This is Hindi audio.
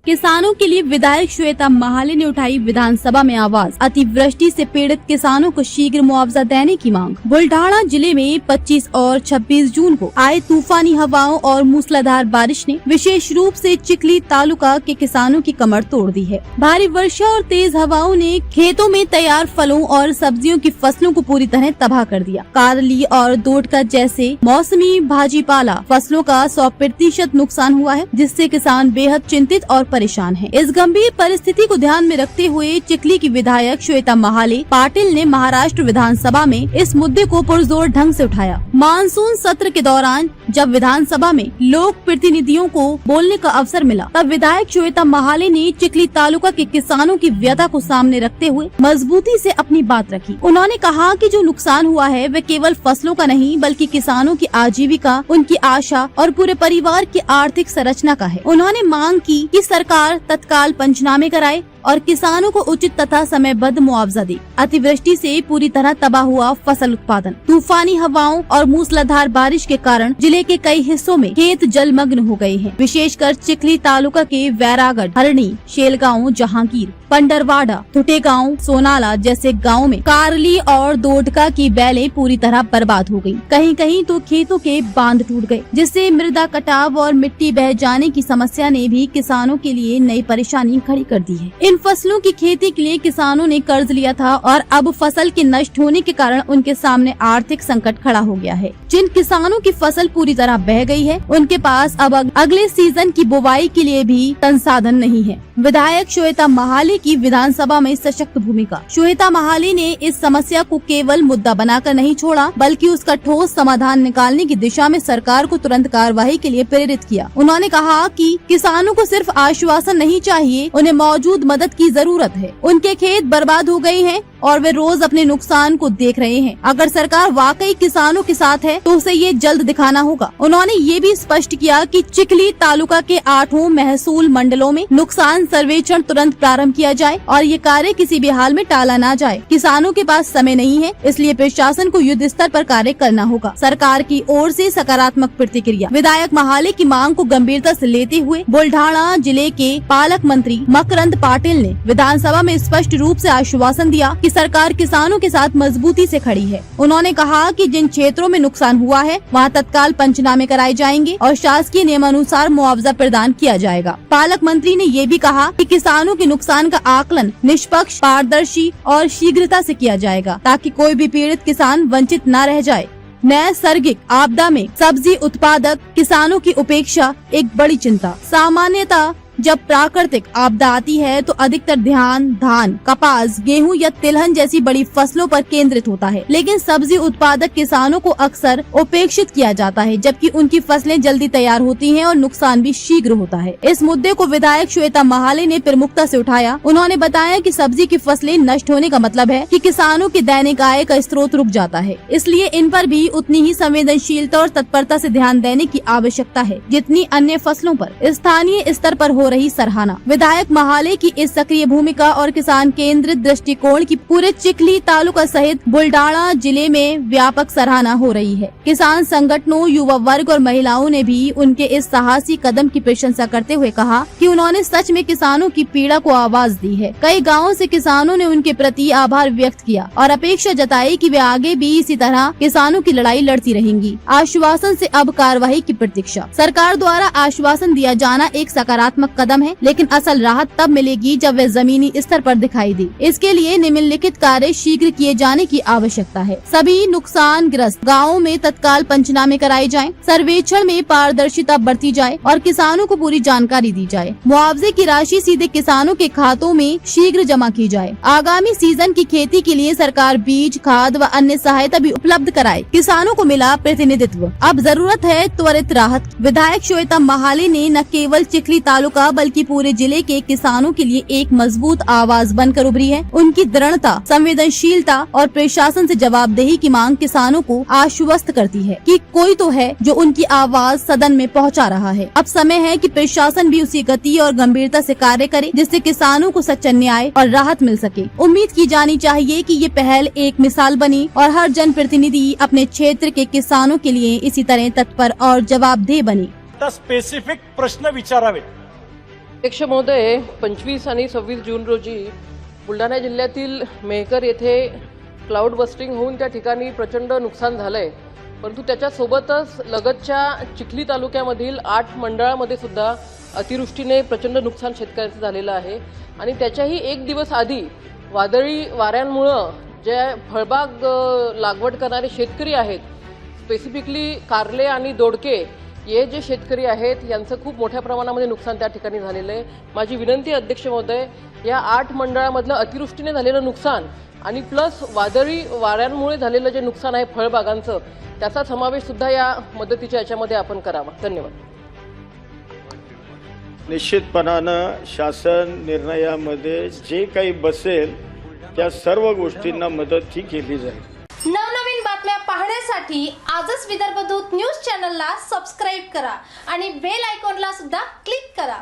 किसानों के लिए विधायक श्वेता महाले ने उठाई विधानसभा में आवाज। अतिवृष्टि से पीड़ित किसानों को शीघ्र मुआवजा देने की मांग। बुल्ढाना जिले में 25 और 26 जून को आए तूफानी हवाओं और मूसलाधार बारिश ने विशेष रूप से चिखली तालुका के किसानों की कमर तोड़ दी है। भारी वर्षा और तेज हवाओं ने खेतों में तैयार फलों और सब्जियों की फसलों को पूरी तरह तबाह कर दिया। कारली और दोड़का जैसे मौसमी भाजीपाला फसलों का 100% नुकसान हुआ है, जिससे किसान बेहद चिंतित और परेशान हैं। इस गंभीर परिस्थिति को ध्यान में रखते हुए चिखली की विधायक श्वेता महाले पाटिल ने महाराष्ट्र विधानसभा में इस मुद्दे को पुरजोर ढंग से उठाया। मानसून सत्र के दौरान जब विधानसभा में लोक प्रतिनिधियों को बोलने का अवसर मिला, तब विधायक श्वेता महाले ने चिखली तालुका के किसानों की व्यथा को सामने रखते हुए मजबूती से अपनी बात रखी। उन्होंने कहा कि जो नुकसान हुआ है वह केवल फसलों का नहीं बल्कि किसानों की आजीविका, उनकी आशा और पूरे परिवार की आर्थिक संरचना का है। उन्होंने मांग की कि सरकार तत्काल पंचनामे कराए और किसानों को उचित तथा समयबद्ध मुआवजा दे। अतिवृष्टि से पूरी तरह तबाह हुआ फसल उत्पादन, तूफानी हवाओं और मूसलाधार बारिश के कारण जिले के कई हिस्सों में खेत जलमग्न हो गए हैं। विशेषकर चिखली तालुका के वैरागढ़, हरणी, शेलगांव, जहांगीर, पंडरवाड़ा, थुटेगांव, सोनाला जैसे गाँव में कारली और दोड़का की बैलें पूरी तरह बर्बाद हो गयी। कहीं कहीं तो खेतों के बांध टूट गए, जिससे मृदा कटाव और मिट्टी बह जाने की समस्या ने भी किसानों के लिए नई परेशानी खड़ी कर दी है। इन फसलों की खेती के लिए किसानों ने कर्ज लिया था और अब फसल के नष्ट होने के कारण उनके सामने आर्थिक संकट खड़ा हो गया है। जिन किसानों की फसल पूरी तरह बह गई है, उनके पास अब अगले सीजन की बुवाई के लिए भी संसाधन नहीं है। विधायक श्वेता महाले की विधानसभा में सशक्त भूमिका। श्वेता महाले ने इस समस्या को केवल मुद्दा बनाकर नहीं छोड़ा, बल्कि उसका ठोस समाधान निकालने की दिशा में सरकार को तुरंत कार्रवाई के लिए प्रेरित किया। उन्होंने कहा कि किसानों को सिर्फ आश्वासन नहीं चाहिए, उन्हें मौजूद मदद की जरूरत है। उनके खेत बर्बाद हो गए हैं और वे रोज अपने नुकसान को देख रहे हैं। अगर सरकार वाकई किसानों के साथ है तो उसे ये जल्द दिखाना होगा। उन्होंने ये भी स्पष्ट किया कि चिखली तालुका के 8 महसूल मंडलों में नुकसान सर्वेक्षण तुरंत प्रारंभ किया जाए और ये कार्य किसी भी हाल में टाला ना जाए। किसानों के पास समय नहीं है, इसलिए प्रशासन को युद्ध स्तर पर कार्य करना होगा। सरकार की ओर से सकारात्मक प्रतिक्रिया। विधायक महाले की मांग को गंभीरता से लेते हुए बुल्ढाना जिले के पालक मंत्री मकरंद पाटिल ने विधानसभा में स्पष्ट रूप से आश्वासन दिया कि सरकार किसानों के साथ मजबूती से खड़ी है। उन्होंने कहा कि जिन क्षेत्रों में नुकसान हुआ है वहां तत्काल पंचनामे कराए जाएंगे और शासकीय नियमानुसार मुआवजा प्रदान किया जाएगा। पालक मंत्री ने ये भी कहा कि किसानों के नुकसान का आकलन निष्पक्ष, पारदर्शी और शीघ्रता से किया जाएगा, ताकि कोई भी पीड़ित किसान वंचित न रह जाए। नैसर्गिक आपदा में सब्जी उत्पादक किसानों की उपेक्षा एक बड़ी चिंता। सामान्यतः जब प्राकृतिक आपदा आती है तो अधिकतर ध्यान धान, कपास, गेहूं या तिलहन जैसी बड़ी फसलों पर केंद्रित होता है, लेकिन सब्जी उत्पादक किसानों को अक्सर उपेक्षित किया जाता है, जबकि उनकी फसलें जल्दी तैयार होती हैं और नुकसान भी शीघ्र होता है। इस मुद्दे को विधायक श्वेता महाले ने प्रमुखता से उठाया। उन्होंने बताया कि सब्जी की फसलें नष्ट होने का मतलब है कि किसानों की दैनिक आय का स्रोत रुक जाता है, इसलिए इन पर भी उतनी ही संवेदनशीलता और तत्परता से ध्यान देने की आवश्यकता है जितनी अन्य फसलों पर। स्थानीय स्तर पर हो रही सराहना। विधायक महाले की इस सक्रिय भूमिका और किसान केंद्रित दृष्टिकोण की पूरे चिखली तालुका सहित बुल्ढाना जिले में व्यापक सराहना हो रही है। किसान संगठनों, युवा वर्ग और महिलाओं ने भी उनके इस साहसी कदम की प्रशंसा करते हुए कहा कि उन्होंने सच में किसानों की पीड़ा को आवाज दी है। कई गाँवों से किसानों ने उनके प्रति आभार व्यक्त किया और अपेक्षा जताई कि वे आगे भी इसी तरह किसानों की लड़ाई लड़ती रहेंगी। आश्वासन से अब कार्रवाई की प्रतीक्षा। सरकार द्वारा आश्वासन दिया जाना एक सकारात्मक कदम है, लेकिन असल राहत तब मिलेगी जब वे जमीनी स्तर पर दिखाई दे। इसके लिए निम्नलिखित कार्य शीघ्र किए जाने की आवश्यकता है। सभी नुकसान ग्रस्त गाँवों में तत्काल पंचनामे कराए जाएं, सर्वेक्षण में पारदर्शिता बरती जाए और किसानों को पूरी जानकारी दी जाए। मुआवजे की राशि सीधे किसानों के खातों में शीघ्र जमा की जाए। आगामी सीजन की खेती के लिए सरकार बीज, खाद व अन्य सहायता भी उपलब्ध कराए। किसानों को मिला प्रतिनिधित्व, अब जरूरत है त्वरित राहत। विधायक श्वेता महाले ने न केवल चिखली तालुका बल्कि पूरे जिले के किसानों के लिए एक मजबूत आवाज बनकर उभरी है। उनकी दृढ़ता, संवेदनशीलता और प्रशासन से जवाबदेही की मांग किसानों को आश्वस्त करती है कि कोई तो है जो उनकी आवाज सदन में पहुंचा रहा है। अब समय है कि प्रशासन भी उसी गति और गंभीरता से कार्य करे जिससे किसानों को सच्चा न्याय और राहत मिल सके। उम्मीद की जानी चाहिए कि ये पहल एक मिसाल बनी और हर जनप्रतिनिधि अपने क्षेत्र के किसानों के लिए इसी तरह तत्पर और जवाबदेह बने। स्पेसिफिक प्रश्न विचारावे अध्यक्ष महोदय, 25 आणि 26 जून रोजी बुलढाणा जिल्ह्यातील मेहकर येथे क्लाउड बस्टिंग होऊन त्या ठिकाणी प्रचंड नुकसान झालंय. परंतु त्याच्यासोबतच लगतच्या चिखली तालुक्यामधील 8 मंडळामध्ये सुद्धा अतिवृष्टीने प्रचंड नुकसान शेतकऱ्यांचं झालेलं आहे. आणि त्याच्याही एक दिवस आधी वादळी वाऱ्यांमुळं जे फळबाग लागवड करणारे शेतकरी आहेत, स्पेसिफिकली कारले आणि दोडके हे जे शेतकरी आहेत यांचं खूप मोठ्या प्रमाणामध्ये नुकसान त्या ठिकाणी झालेलं आहे. माझी विनंती आहे अध्यक्ष महोदय, या 8 मंडळामधलं अतिवृष्टीने झालेलं नुकसान आणि प्लस वादळी वाऱ्यांमुळे झालेलं जे नुकसान आहे फळबागांचं, त्याचा समावेश सुद्धा या मदतीच्या याच्यामध्ये आपण करावा. धन्यवाद. निश्चितपणानं शासन निर्णयामध्ये जे काही बसेल त्या सर्व गोष्टींना मदत ही केली जाईल. नवनवीन बातम्या पाहण्यासाठी आजच विदर्भ दूत न्यूज चॅनलला सबस्क्राईब करा आणि बेल आयकॉनला सुद्धा क्लिक करा.